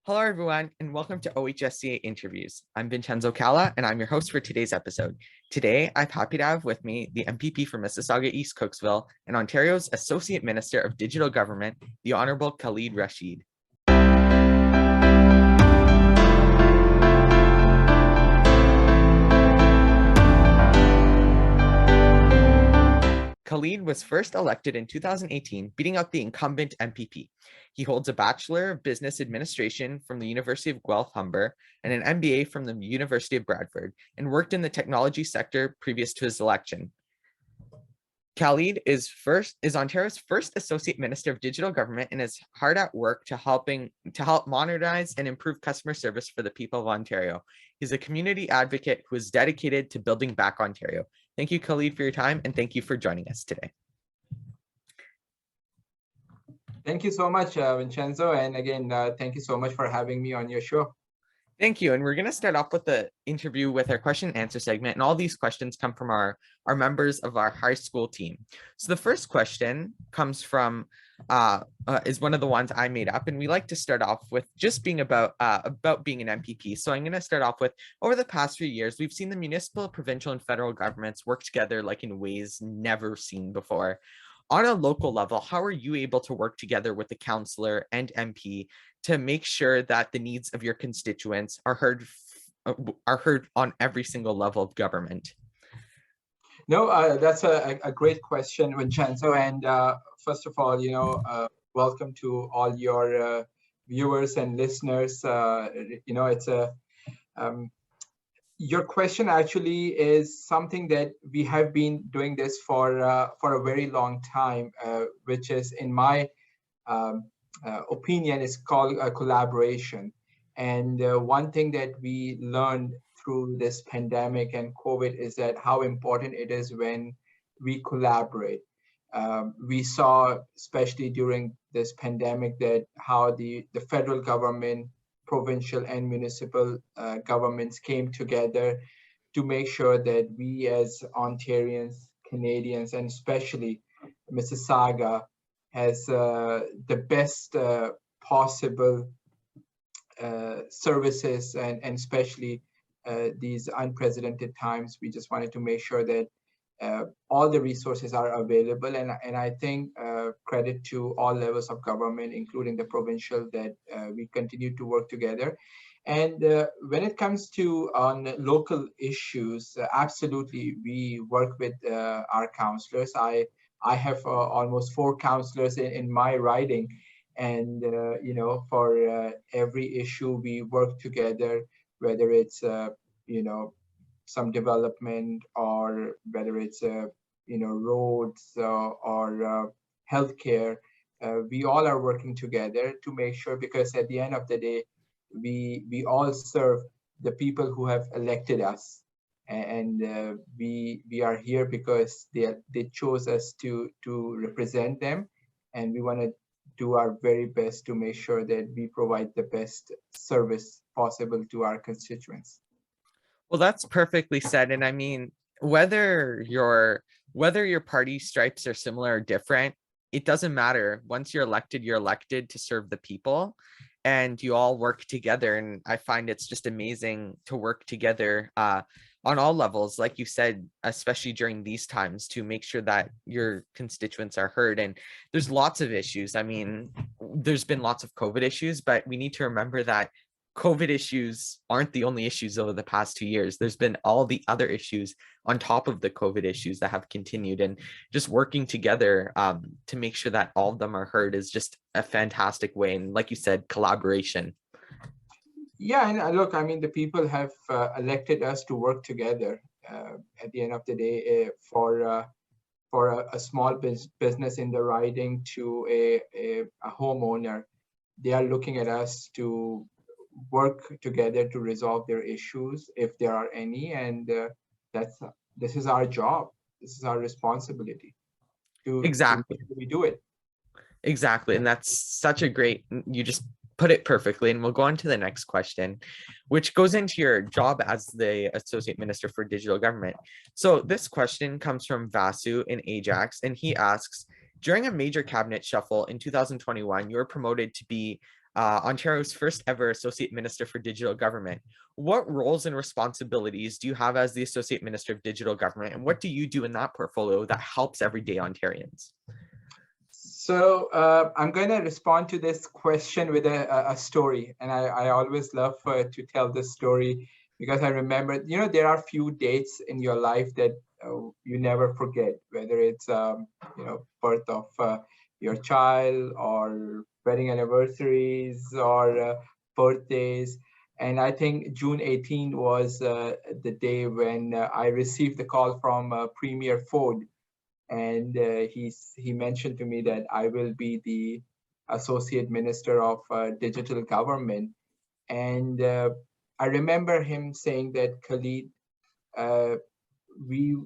Hello, everyone, and welcome to OHSCA Interviews. I'm Vincenzo Calla, and I'm your host for today's episode. Today, I'm happy to have with me the MPP for Mississauga East Cooksville and Ontario's Associate Minister of Digital Government, the Honourable Kaleed Rasheed. Kaleed was first elected in 2018, beating out the incumbent MPP. He holds a Bachelor of Business Administration from the University of Guelph-Humber and an MBA from the University of Bradford, and worked in the technology sector previous to his election. Kaleed is Ontario's first Associate Minister of Digital Government and is hard at work to help modernize and improve customer service for the people of Ontario. He's a community advocate who is dedicated to building back Ontario. Thank you, Kaleed, for your time, and thank you for joining us today. Thank you so much, Vincenzo. And again, thank you so much for having me on your show. Thank you. And we're going to start off with the interview with our question and answer segment. And all these questions come from our members of our high school team. So the first question comes from, is one of the ones I made up. And we like to start off with just being about being an MPP. So I'm going to start off with, over the past few years, we've seen the municipal, provincial, and federal governments work together like in ways never seen before. On a local level, how are you able to work together with the councillor and MP to make sure that the needs of your constituents are heard on every single level of government? No, that's a great question, Vincenzo. And first of all, welcome to all your viewers and listeners. Your question actually is something that we have been doing this for a very long time, which is, in my opinion, is called a collaboration. And one thing that we learned through this pandemic and COVID is that how important it is when we collaborate. We saw, especially during this pandemic, that how the federal government, provincial and municipal governments came together to make sure that we as Ontarians, Canadians, and especially Mississauga has the best possible services, and especially these unprecedented times. We just wanted to make sure that all the resources are available, and I think credit to all levels of government, including the provincial, that we continue to work together. And when it comes to on local issues, absolutely we work with our councillors. I have almost 4 councillors in my riding, and for every issue we work together, whether it's some development, or whether it's roads or healthcare. We all are working together to make sure, because at the end of the day, we all serve the people who have elected us, and we are here because they chose us to represent them, and we want to do our very best to make sure that we provide the best service possible to our constituents. Well, that's perfectly said. And I mean, whether your party stripes are similar or different, it doesn't matter. Once you're elected to serve the people, and you all work together. And I find it's just amazing to work together on all levels, like you said, especially during these times, to make sure that your constituents are heard. And there's lots of issues. I mean, there's been lots of COVID issues, but we need to remember that COVID issues aren't the only issues over the past 2 years. There's been all the other issues on top of the COVID issues that have continued, and just working together to make sure that all of them are heard is just a fantastic way. And like you said, collaboration. Yeah, and look, I mean, the people have elected us to work together. At the end of the day, for a small business in the riding to a homeowner, they are looking at us to work together to resolve their issues, if there are any, and this is our job. This is our responsibility to we do it. Exactly. And that's such a great, you just put it perfectly. And we'll go on to the next question, which goes into your job as the Associate Minister for Digital Government. So this question comes from Vasu in Ajax, and he asks, during a major cabinet shuffle in 2021, you were promoted to be Ontario's first ever Associate Minister for Digital Government. What roles and responsibilities do you have as the Associate Minister of Digital Government, and what do you do in that portfolio that helps everyday Ontarians? So I'm going to respond to this question with a story, and I always love to tell this story because I remember, there are few dates in your life that you never forget, whether it's birth of your child or wedding anniversaries or birthdays. And I think June 18 was the day when I received the call from Premier Ford, and he mentioned to me that I will be the Associate Minister of Digital Government. And I remember him saying that, Khalid, we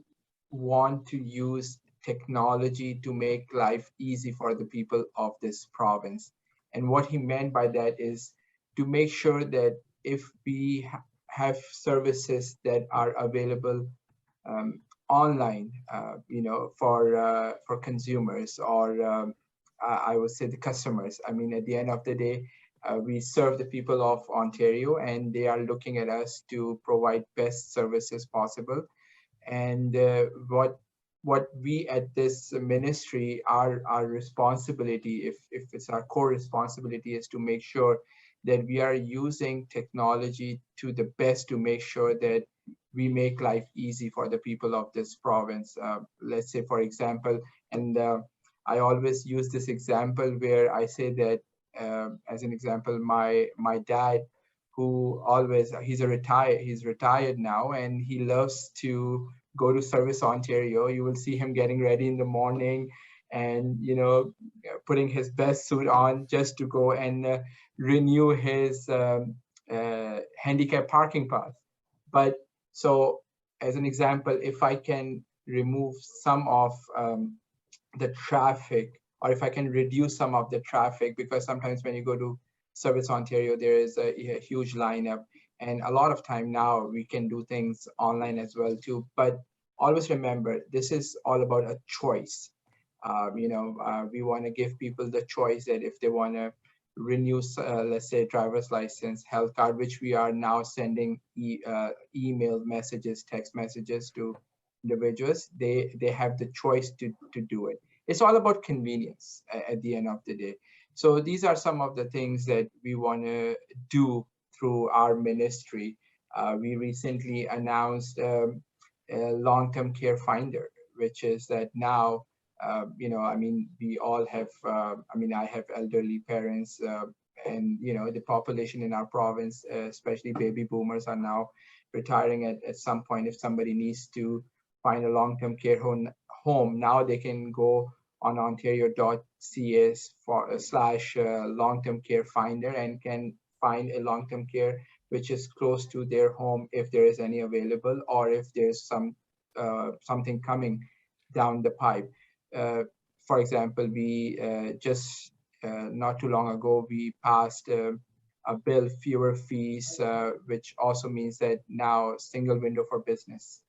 want to use technology to make life easy for the people of this province. And what he meant by that is to make sure that if we have services that are available online, for consumers, or I would say the customers. I mean, at the end of the day, we serve the people of Ontario, and they are looking at us to provide best services possible. And what we at this ministry, our responsibility, if it's our core responsibility, is to make sure that we are using technology to the best to make sure that we make life easy for the people of this province. Let's say, for example, and I always use this example where I say that, as an example, my dad, who always, he's retired now, and he loves to go to Service Ontario. You will see him getting ready in the morning and putting his best suit on just to go and renew his handicap parking pass. But so, as an example, if I can remove some of the traffic, or if I can reduce some of the traffic, because sometimes when you go to Service Ontario, there is a huge lineup, and a lot of time now we can do things online as well too. But always remember, this is all about a choice. We want to give people the choice that if they want to renew, let's say, driver's license, health card, which we are now sending email messages, text messages to individuals, they have the choice to do it. It's all about convenience at the end of the day. So these are some of the things that we want to do through our ministry. We recently announced a long-term care finder, which is that now, we all have, I have elderly parents, and, the population in our province, especially baby boomers, are now retiring at some point. If somebody needs to find a long-term care home, now they can go on ontario.ca / long-term care finder and can find a long-term care which is close to their home, if there is any available, or if there's something coming down the pipe. For example, we just not too long ago, we passed a bill, fewer fees, which also means that now single window for business.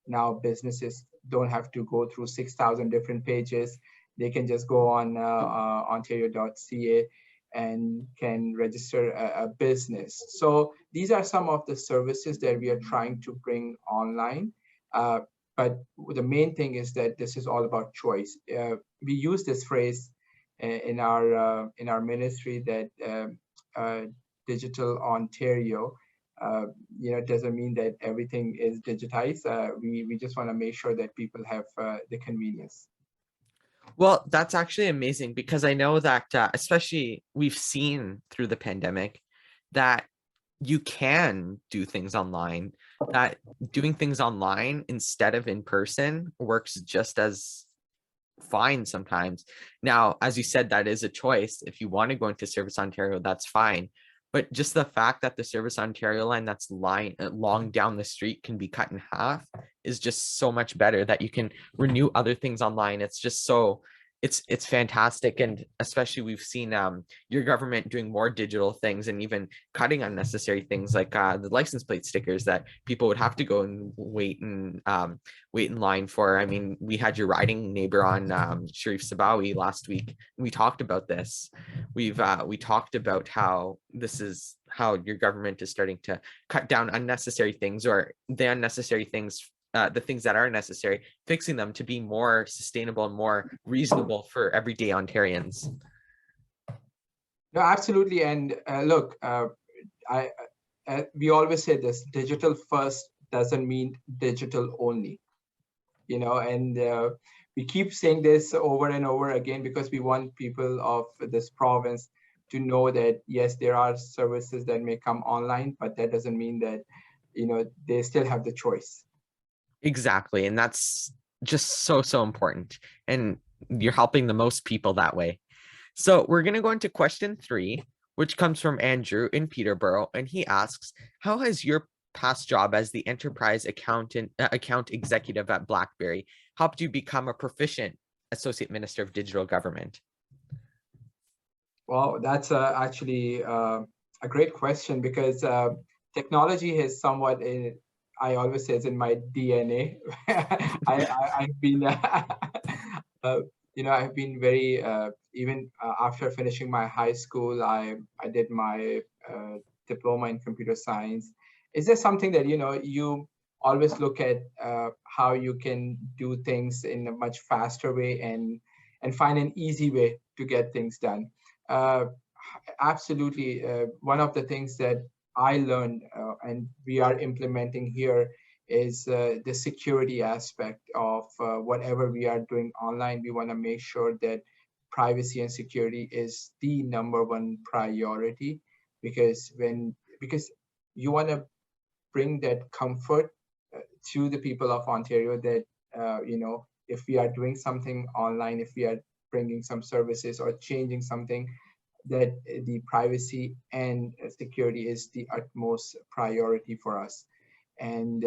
Now businesses don't have to go through 6,000 different pages. They can just go on ontario.ca and can register a business. So these are some of the services that we are trying to bring online. But the main thing is that this is all about choice. We use this phrase in our ministry that Digital Ontario. Doesn't mean that everything is digitized. We just want to make sure that people have the convenience. Well, that's actually amazing, because I know that especially we've seen through the pandemic that you can do things online, that doing things online instead of in person works just as fine sometimes. Now, as you said, that is a choice. If you want to go into Service Ontario, that's fine. But just the fact that the Service Ontario line that's long down the street can be cut in half is just so much better, that you can renew other things online. It's just so, it's fantastic, and especially we've seen your government doing more digital things and even cutting unnecessary things like the license plate stickers that people would have to go and wait in line for. I mean, we had your riding neighbor on, Sharif Sabawi, last week. We talked about this. We talked about how this is how your government is starting to cut down unnecessary things, or the unnecessary things, the things that are necessary, fixing them to be more sustainable and more reasonable for everyday Ontarians. No, absolutely. And look, we always say this: digital first doesn't mean digital only. And we keep saying this over and over again because we want people of this province to know that yes, there are services that may come online, but that doesn't mean that they still have the choice. Exactly, and that's just so important, and you're helping the most people that way. So we're going to go into question 3, which comes from Andrew in Peterborough, and he asks, how has your past job as the enterprise account executive at BlackBerry helped you become a proficient associate minister of digital government? Well, that's actually a great question, because technology has somewhat, I always say, it's in my DNA. I've been, I've been very, even after finishing my high school, I did my diploma in computer science. Is there something that, you always look at how you can do things in a much faster way and find an easy way to get things done? Absolutely. One of the things that I learned and we are implementing here is the security aspect of whatever we are doing online. We want to make sure that privacy and security is the number one priority, because you want to bring that comfort to the people of Ontario that if we are doing something online, if we are bringing some services or changing something, that the privacy and security is the utmost priority for us. And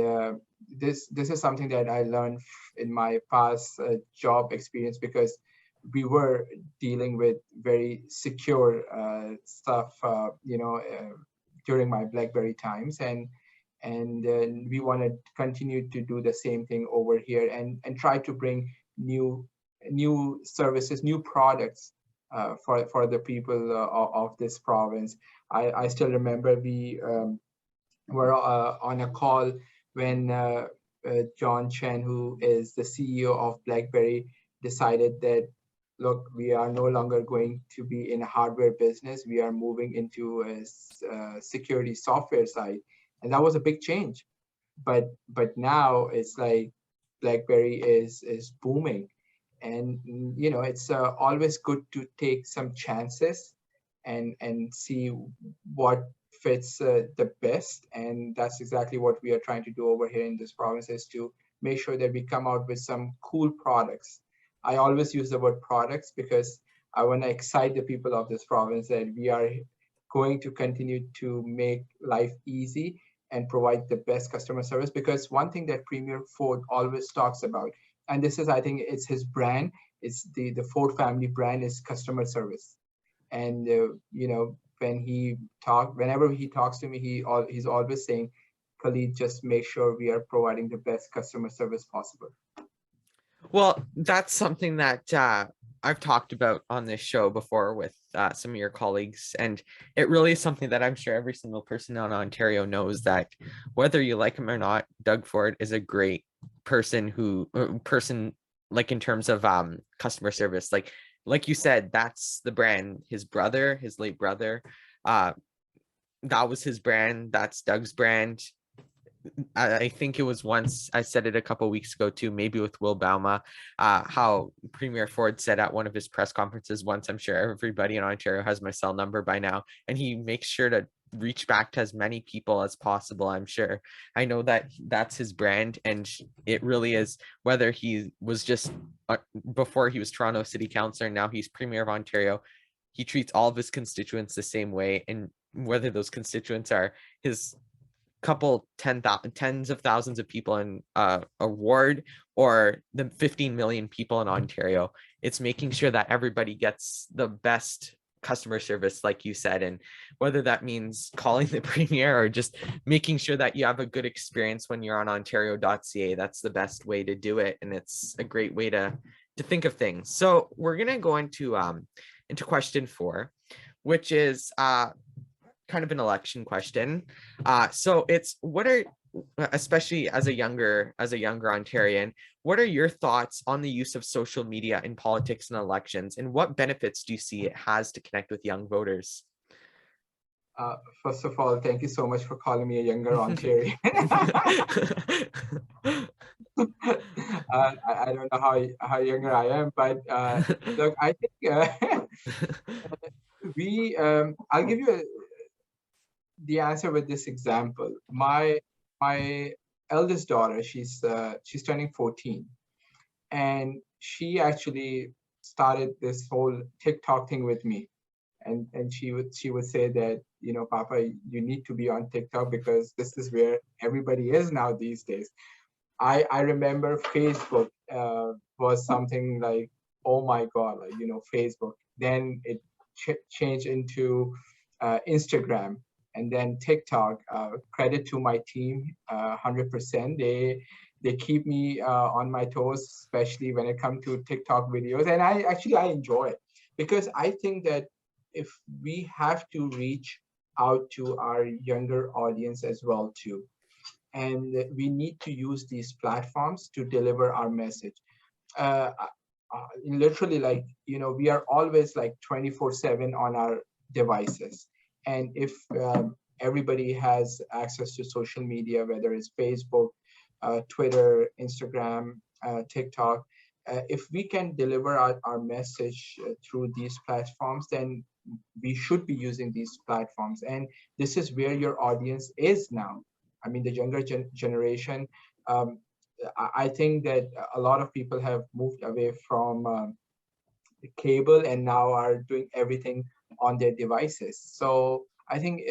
this is something that I learned in my past job experience, because we were dealing with very secure stuff, during my BlackBerry times, and we want to continue to do the same thing over here, and try to bring new services, new products for the people of this province. I still remember we were on a call when John Chen, who is the CEO of BlackBerry, decided that, look, we are no longer going to be in a hardware business. We are moving into a security software side. And that was a big change. But now it's like BlackBerry is booming. And it's always good to take some chances and see what fits the best. And that's exactly what we are trying to do over here in this province, is to make sure that we come out with some cool products. I always use the word products because I want to excite the people of this province that we are going to continue to make life easy and provide the best customer service. Because one thing that Premier Ford always talks about, and this is, I think, it's his brand, it's the Ford family brand, is customer service. And whenever he talks to me, he's always saying, Kaleed, just make sure we are providing the best customer service possible. Well, that's something that I've talked about on this show before with some of your colleagues, and it really is something that I'm sure every single person in Ontario knows, that whether you like him or not, Doug Ford is a great person like in terms of customer service. Like you said, that's the brand. His late brother, that was his brand. That's Doug's brand. I think it was once, I said it a couple of weeks ago too, maybe with Will Bauma, how Premier Ford said at one of his press conferences once, I'm sure everybody in Ontario has my cell number by now, and he makes sure to reach back to as many people as possible. I'm sure. I know that that's his brand, and it really is, whether he was just before he was Toronto City Councillor, now he's Premier of Ontario, he treats all of his constituents the same way, and whether those constituents are his couple tens of thousands of people in a ward or the 15 million people in Ontario. It's making sure that everybody gets the best customer service, like you said, and whether that means calling the premier or just making sure that you have a good experience when you're on ontario.ca. That's the best way to do it, and it's a great way to think of things. So we're gonna go into question 4, which is kind of an election question. So it's what are, especially as a younger Ontarian, what are your thoughts on the use of social media in politics and elections, and what benefits do you see it has to connect with young voters? First of all, thank you so much for calling me a younger Ontarian. I don't know how younger I am, but look, I think I'll give you the answer with this example. My eldest daughter, she's turning 14, and she actually started this whole TikTok thing with me. And she would say that, you know, Papa, you need to be on TikTok because this is where everybody is now these days. I remember Facebook was something like, oh my God, like, you know, Facebook. Then it changed into Instagram, and then TikTok. Credit to my team, 100%. They keep me on my toes, especially when it comes to TikTok videos. And I enjoy it because I think that if we have to reach out to our younger audience as well too, and we need to use these platforms to deliver our message. Literally, like, you know, we are always like 24/7 on our devices, and if everybody has access to social media, whether it's Facebook, Twitter, Instagram, TikTok, if we can deliver our message through these platforms, then we should be using these platforms. And this is where your audience is now. I mean, the younger generation, I think that a lot of people have moved away from cable and now are doing everything on their devices. So I think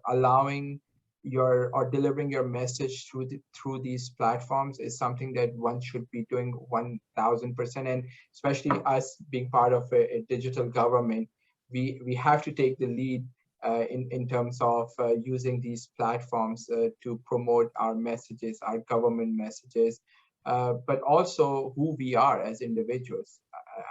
allowing your or delivering your message through these platforms is something that one should be doing 1000%. And especially us being part of a digital government, we have to take the lead in terms of using these platforms to promote our messages, our government messages, but also who we are as individuals.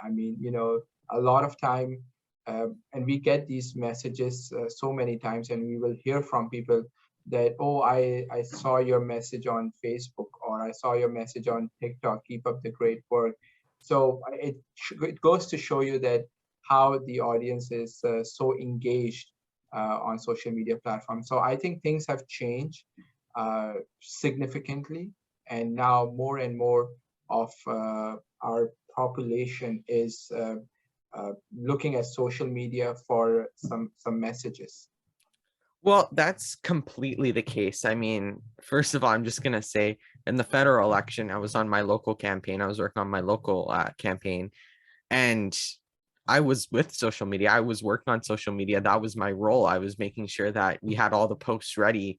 I mean, you know, a lot of time, and we get these messages so many times, and we will hear from people that, oh, I saw your message on Facebook, or I saw your message on TikTok, keep up the great work. So it goes to show you that how the audience is so engaged on social media platforms. So I think things have changed significantly, and now more and more of our population is looking at social media for some messages. Well, that's completely the case. I mean, first of all, I'm just going to say in the federal election, I was on my local campaign. I was working on my local campaign, and I was with social media. I was working on social media. That was my role. I was making sure that we had all the posts ready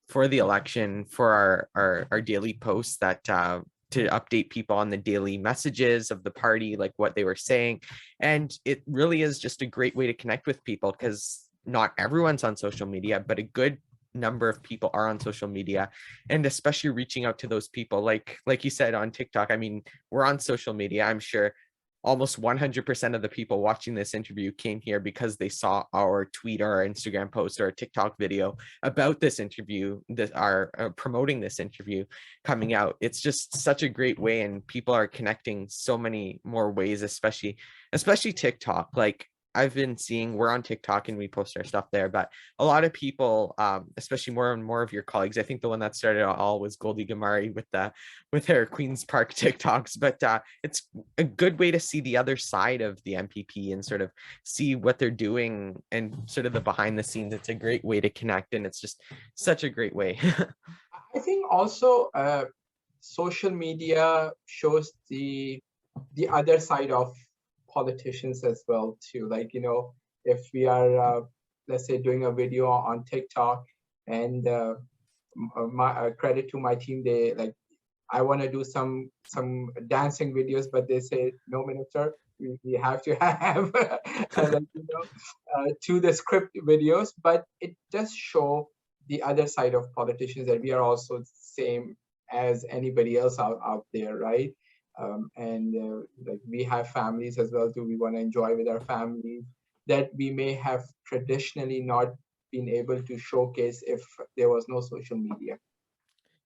for the election, for our daily posts that to update people on the daily messages of the party, like what they were saying. And it really is just a great way to connect with people, because not everyone's on social media, but a good number of people are on social media, and especially reaching out to those people like you said on TikTok. I mean, we're on social media. I'm sure almost 100% of the people watching this interview came here because they saw our tweet or our Instagram post or a TikTok video about this interview, that are promoting this interview coming out. It's just such a great way, and people are connecting so many more ways, especially TikTok. Like, I've been seeing, we're on TikTok and we post our stuff there, but a lot of people, especially more and more of your colleagues, I think the one that started it all was Goldie Gamari with her Queen's Park TikToks, but it's a good way to see the other side of the MPP and sort of see what they're doing and sort of the behind the scenes. It's a great way to connect, and it's just such a great way. I think also social media shows the other side of politicians as well too. Like, you know, if we are let's say doing a video on TikTok, And my credit to my team, they like, I want to do some dancing videos, but they say no, minister, we have to have like, to the script videos. But it does show the other side of politicians, that we are also same as anybody else out there, right? And like, we have families as well too. We want to enjoy with our families that we may have traditionally not been able to showcase if there was no social media.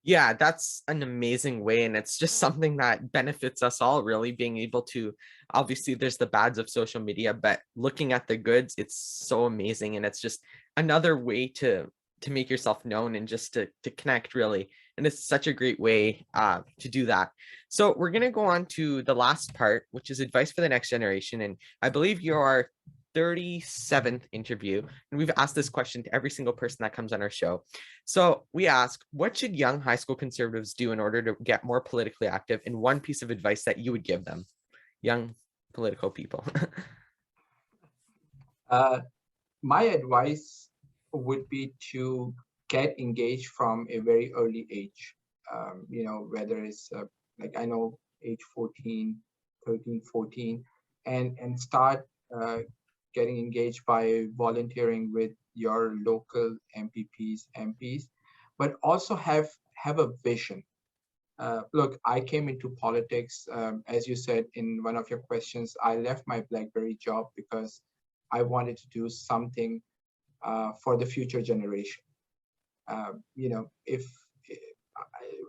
Yeah, that's an amazing way. And it's just something that benefits us all, really being able to, obviously there's the bads of social media, but looking at the goods, it's so amazing. And it's just another way to make yourself known and just to connect, really. And it's such a great way to do that. So we're going to go on to the last part, which is advice for the next generation. And I believe you're our 37th interview, and we've asked this question to every single person that comes on our show. So we ask, what should young high school conservatives do in order to get more politically active, and one piece of advice that you would give them, young political people? My advice would be to get engaged from a very early age. Whether it's like, I know, age 14, 13, 14, and start getting engaged by volunteering with your local MPs, but also have a vision. Look, I came into politics, as you said in one of your questions. I left my BlackBerry job because I wanted to do something for the future generation. If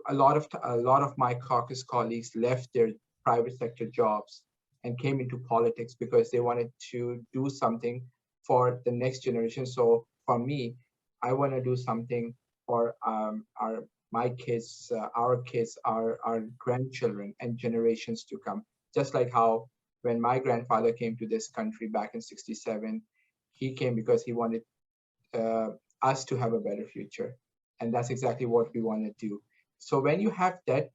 a lot of my caucus colleagues left their private sector jobs and came into politics because they wanted to do something for the next generation. So for me, I want to do something for my kids, our kids, our grandchildren, and generations to come. Just like how when my grandfather came to this country back in '67, he came because he wanted us to have a better future, and that's exactly what we want to do. So when you have that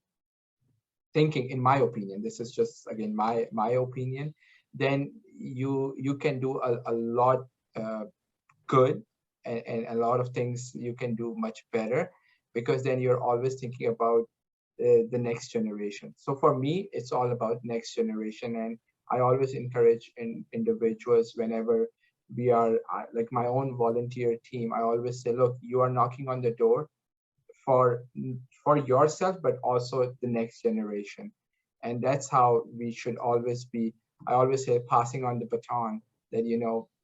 thinking, in my opinion, this is just again my opinion, then you can do a lot good, and a lot of things you can do much better, because then you're always thinking about the next generation. So for me, it's all about next generation, and I always encourage individuals whenever we are like my own volunteer team. I always say, look, you are knocking on the door for yourself, but also the next generation. And that's how we should always be. I always say passing on the baton, that,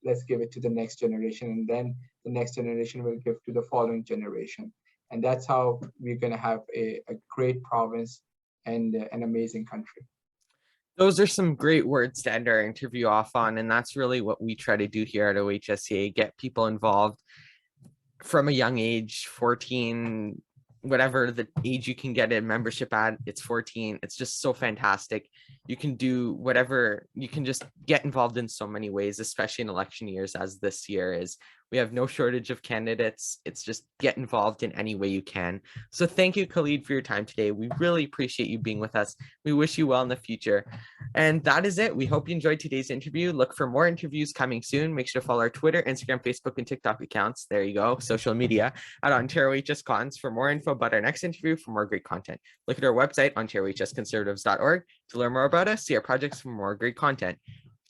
let's give it to the next generation, and then the next generation will give to the following generation. And that's how we're going to have a great province and an amazing country. Those are some great words to end our interview off on. And that's really what we try to do here at OHSCA, get people involved from a young age, 14, whatever the age you can get a membership at, it's 14. It's just so fantastic. You can do whatever, you can just get involved in so many ways, especially in election years, as this year is. We have no shortage of candidates. It's just get involved in any way you can. So thank you, Kaleed, for your time today. We really appreciate you being with us. We wish you well in the future. And that is it. We hope you enjoyed today's interview. Look for more interviews coming soon. Make sure to follow our Twitter, Instagram, Facebook, and TikTok accounts. There you go, social media, at Ontario HS Cons for more info about our next interview, for more great content. Look at our website, ontariohsconservatives.org, to learn more about us, see our projects for more great content.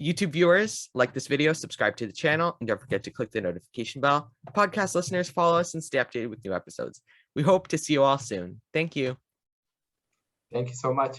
YouTube viewers, like this video, subscribe to the channel, and don't forget to click the notification bell. Podcast listeners, follow us and stay updated with new episodes. We hope to see you all soon. Thank you. Thank you so much.